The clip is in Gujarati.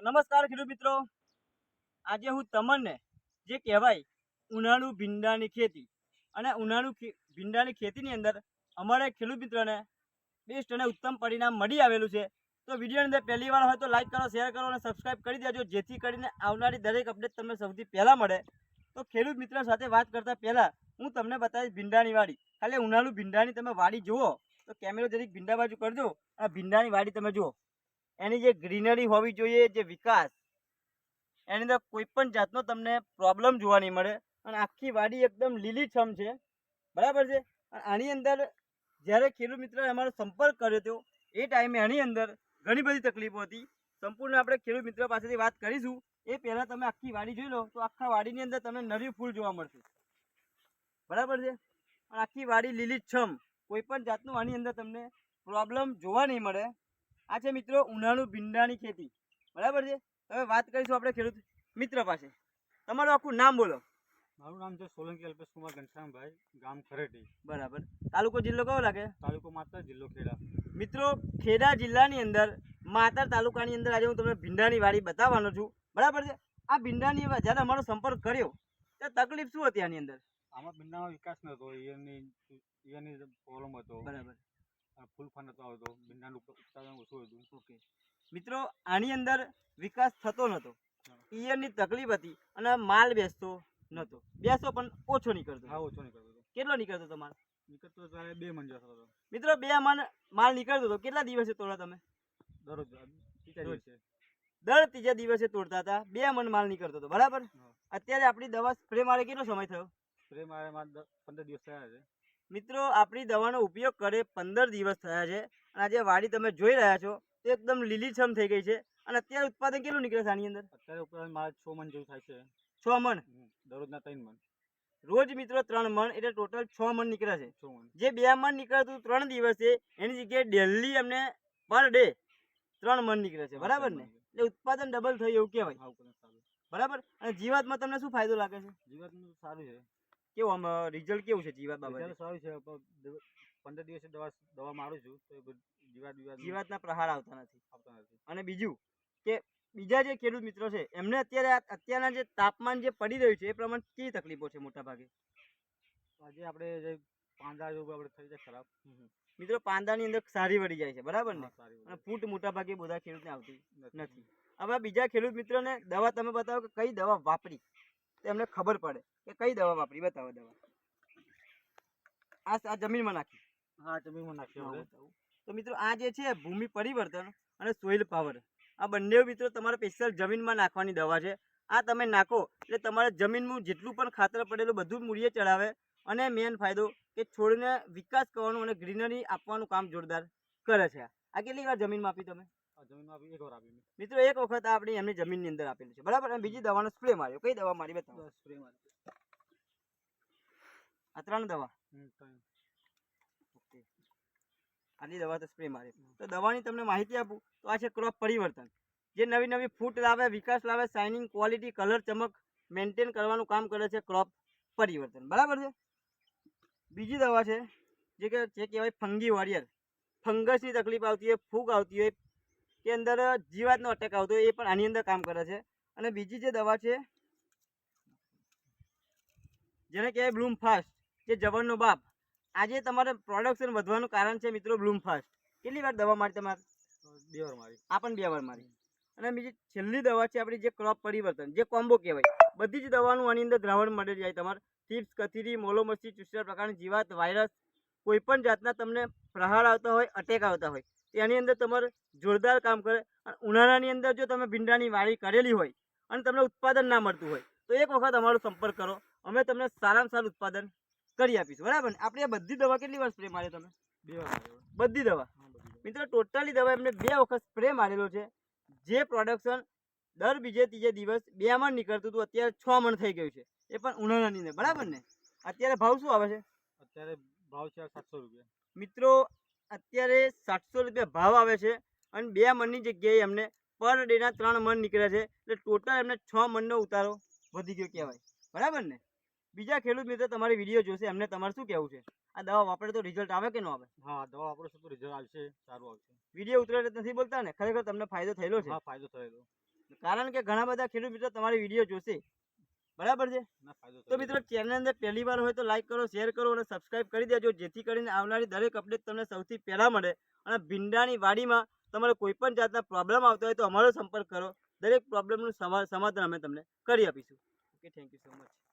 નમસ્કાર ખેડૂત મિત્રો, આજે હું તમને જે કહેવાય ઉનાળુ ભીંડાની ખેતી અને ભીંડાની ખેતીની અંદર અમારે ખેડૂત મિત્રોને બેસ્ટ અને ઉત્તમ પરિણામ મળી આવેલું છે. તો વિડીયોની અંદર પહેલી વાર હોય તો લાઈક કરો, શેર કરો અને સબસ્ક્રાઈબ કરી દેજો, જેથી કરીને આવનારી દરેક અપડેટ તમને સૌથી પહેલાં મળે. તો ખેડૂત મિત્રો સાથે વાત કરતાં પહેલાં હું તમને બતાવીશ ભીંડાની વાડી. ખાલી ઉનાળુ ભીંડાની તમે વાડી જુઓ તો કેમેરો જરીક ભીંડા બાજુ કરજો અને ભીંડાની વાડી તમે જુઓ. એની જે ગ્રીનરી હોવી જોઈએ, જે વિકાસ, એની અંદર કોઈ પણ જાતનો તમને પ્રોબ્લેમ જોવા નહીં મળે અને આખી વાડી એકદમ લીલીછમ છે, બરાબર છે. અને આની અંદર જ્યારે ખેડૂત મિત્રોએ અમારો સંપર્ક કર્યો હતો એ ટાઈમે આની અંદર ઘણી બધી તકલીફો હતી. સંપૂર્ણ આપણે ખેડૂત મિત્રો પાસેથી વાત કરીશું. એ પહેલાં તમે આખી વાડી જોઈ લો તો આખા વાડીની અંદર તમને નર્યું ફૂલ જોવા મળશે, બરાબર છે. અને આખી વાડી લીલીછમ, કોઈ પણ જાતનું આની અંદર તમને પ્રોબ્લેમ જોવા નહીં મળે. આ છે મિત્રો ઉનાળુ ભીંડાની ખેતી, બરાબર છે. હવે વાત કરીશું આપણે ખેડૂત મિત્ર પાસે. તમારું આખું નામ બોલો. મારું નામ છે સોલંકી અલ્પેશ કુમાર ઘનશ્યામભાઈ, ગામ ખરેટી. બરાબર. તાલુકો જિલ્લો કયો લાગે? તાલુકો માત્ર, જિલ્લો ખેડા. મિત્રો ખેડા જિલ્લાની અંદર માતર તાલુકાની અંદર આજે હું તમને ભીંડાની વાડી બતાવવાનો છું, બરાબર છે. આ ભીંડાની જ્યારે અમારો સંપર્ક કર્યો ત્યારે તકલીફ શું હતી આની અંદર? આમાં ભીંડામાં વિકાસ નહોતો, ઈયળની પ્રોબ્લેમ હતો, બરાબર. ફૂલ ફળ નહોતો આવતો, ભીંડાનું ઉત્પાદન ઓછું હતું. ઓકે મિત્રો, આની અંદર વિકાસ થતો નહોતો, ઈયળની તકલીફ હતી અને માલ બેસતો નહોતો. બેસો પણ ઓછો નીકળતો. હા, ઓછો નીકળતો હતો. કેટલો નીકળતો હતો માલ? નીકળતો ત્યારે 2 મણ જતો હતો. મિત્રો 2 મણ માલ નીકળતો હતો. કેટલા દિવસે તોડ્યા તમે? દરરોજ દર ત્રીજા દિવસે તોડતા હતા. 2 મણ માલ નીકળતો હતો, બરાબર. અત્યારે આપણી દવા સ્પ્રે મારે કેટલો સમય થયો? સ્પ્રે મારે 15 દિવસ થયા છે. મિત્રો આપણી દવાનો ઉપયોગ કરે 15 દિવસ થયા છે અને આજે વાડી તમે જોઈ રહ્યા છો તે એકદમ લીલીછમ થઈ ગઈ છે. અને અત્યારે ઉત્પાદન કેટલું નીકળે છે આની અંદર? અત્યારે ઉપર મારે 6 મણ જેવું થાય છે. 6 મણ? દરરોજના 3 મણ. રોજ મિત્રો 3 મણ, એટલે ટોટલ 6 મણ નીકળે છે. 6 મણ. જે 2 મણ નીકળતું 3 દિવસે એની જગ્યાએ ડેલી અમને પર ડે 3 મણ નીકળે છે, બરાબર ને. એટલે ઉત્પાદન ડબલ થયું એવું કહેવાય, બરાબર. અને જીવાતમાં તમને શું ફાયદો લાગે છે? જીવાતનું સારું છે. કેવું આમ રિઝલ્ટ કેવું છે જીવાત બાબતે? સારું છે. 15 દિવસે દવા મારું છું તો જીવાતના પ્રહાર આવતા નથી. અને બીજું કે બીજા જે ખેડૂત મિત્રો છે એમને અત્યારના જે તાપમાન જે પડી રહ્યું છે એ પ્રમાણે કેવી તકલીફો છે મોટા ભાગે? આજે આપણે જે પાંદડા જેવું આપણે થઈ જાય ખરાબ. મિત્રો પાંદાની અંદર સારી વળી જાય છે, બરાબર ને. અને ફૂટ મોટા ભાગે બધા ખેડૂતને આવતી નથી. હવે બીજા ખેડૂત મિત્રોને દવા તમે બતાવો કે કઈ દવા વાપરી તો એમને ખબર પડે કે કઈ દવા વાપરી. બતાવો દવા. આ જમીનમાં નાખી? હા, જમીનમાં નાખી. તો મિત્રો આ જે છે ભૂમિ પરિવર્તન અને સોઇલ પાવર, આ બંને મિત્રો તમારે સ્પેશિયલ જમીનમાં નાખવાની દવા છે. આ તમે નાખો એટલે તમારે જમીનનું જેટલું પણ ખાતર પડેલું બધું મૂળિએ ચડાવે. અને મેન ફાયદો કે છોડને વિકાસ કરવાનું અને ગ્રીનરી આપવાનું કામ જોરદાર કરે છે. આ કેટલી વાર જમીનમાં આપી તમે? જમીનમાં 1 વાર આપી મિત્રો. 1 વખત આપણી એમની જમીનની અંદર આપેલું છે, બરાબર. અને બીજી દવાનો સ્પ્રે માર્યો. કઈ દવા મારી બતાવો? સ્પ્રે મારી. આ 3 દવા. ઓકે, આટલી દવા તો સ્પ્રે મારી. તો દવાની તમને માહિતી આપું તો આ છે ક્રોપ પરિવર્તન, જે નવી નવી ફૂટ લાવે, વિકાસ લાવે, શાઇનિંગ, ક્વોલિટી, કલર, ચમક મેન્ટેન કરવાનું કામ કરે છે ક્રોપ પરિવર્તન, બરાબર છે. બીજી દવા છે જે કહેવાય ફંગી વોરિયર. ફંગસની તકલીફ આવતી હોય, ફૂગ આવતી હોય કે અંદર જીવાતનો અટેક આવતો હોય, એ પણ આની અંદર કામ કરે છે. અને બીજી જે દવા છે જેને કહેવાય બ્લૂમ ફાસ્ટ, જે જવરનો બાપ. આજે તમારે પ્રોડક્શન વધવાનું કારણ છે મિત્રો બ્લૂમ ફાસ્ટ. કેટલી વાર દવા મારી તમારે? 2 વાર મારી. આ પણ 2 વાર મારી. અને બીજી છેલ્લી દવા છે આપણી જે ક્રોપ પરિવર્તન, જે કોમ્બો કહેવાય. બધી જ દવાનું આની અંદર દ્રાવણ મળી જાય તમારે. થીપ્સ, કથીરી, મોલોમસ્તી, ચુસ્ટર પ્રકારની જીવાત, વાયરસ, કોઈ પણ જાતના તમને પ્રહાર આવતા હોય, અટેક આવતા હોય તો એની અંદર તમારે જોરદાર કામ કરે. અને ઉનાળાની અંદર જો તમે ભીંડાની વાડી કરેલી હોય અને તમને ઉત્પાદન ના મળતું હોય તો એક વખત અમારો સંપર્ક કરો, અમે તમને સારામાં સારું ઉત્પાદન કરી આપીશું, બરાબર ને. આપણે બધી દવા કેટલી વાર સ્પ્રે મારે તમે? 2 વાર મારી. બધી દવા. મિત્રો ટોટલી દવા એમને 2 વખત સ્પ્રે મારેલો છે. જે પ્રોડક્શન દર બીજે ત્રીજે દિવસ 2 મણ નીકળતું હતું અત્યારે 6 મણ થઈ ગયું છે, એ પણ ઉનાળાની અંદર, બરાબર ને. અત્યારે ભાવ શું આવે છે? અત્યારે ભાવ છે 700 રૂપિયા. મિત્રો અત્યારે 700 રૂપિયા ભાવ આવે છે. અને 2 મણની જગ્યાએ અમને પર ડેના 3 મણ નીકળે છે. એટલે ટોટલ એમને 6 મણનો ઉતારો વધી ગયો કહેવાય, બરાબર ને. બીજા ખેડૂત મિત્રો તમારી વિડીયો જોશે, એમને તમારે શું કહેવું છે? આ દવા વાપરે તો રિઝલ્ટ આવે કે ન આવે? હા, દવા વાપરશો તો રિઝલ્ટ આવશે, સારું આવશે. વિડીયો ઉતરે નથી બોલતા ને, ખરેખર તમને ફાયદો થયેલો છે? હા, ફાયદો થયેલો. કારણ કે ઘણા બધા ખેડૂત મિત્રો તમારી વિડીયો જોશે, બરાબર છે. ના ફાયદો તો મિત્રો ચેનલ અંદર પહેલી વાર હોય તો લાઈક કરો, શેર કરો અને સબસ્ક્રાઇબ કરી દેજો, જેથી કરીને આવનારી દરેક અપડેટ તમને સૌથી પહેલા મળે. અને ભીંડાની વાડીમાં તમારે કોઈ પણ જાતના પ્રોબ્લેમ આવતો હોય તો અમારો સંપર્ક કરો, દરેક પ્રોબ્લેમનું સમાધાન અમે તમને કરી આપીશું. Okay, thank you so much.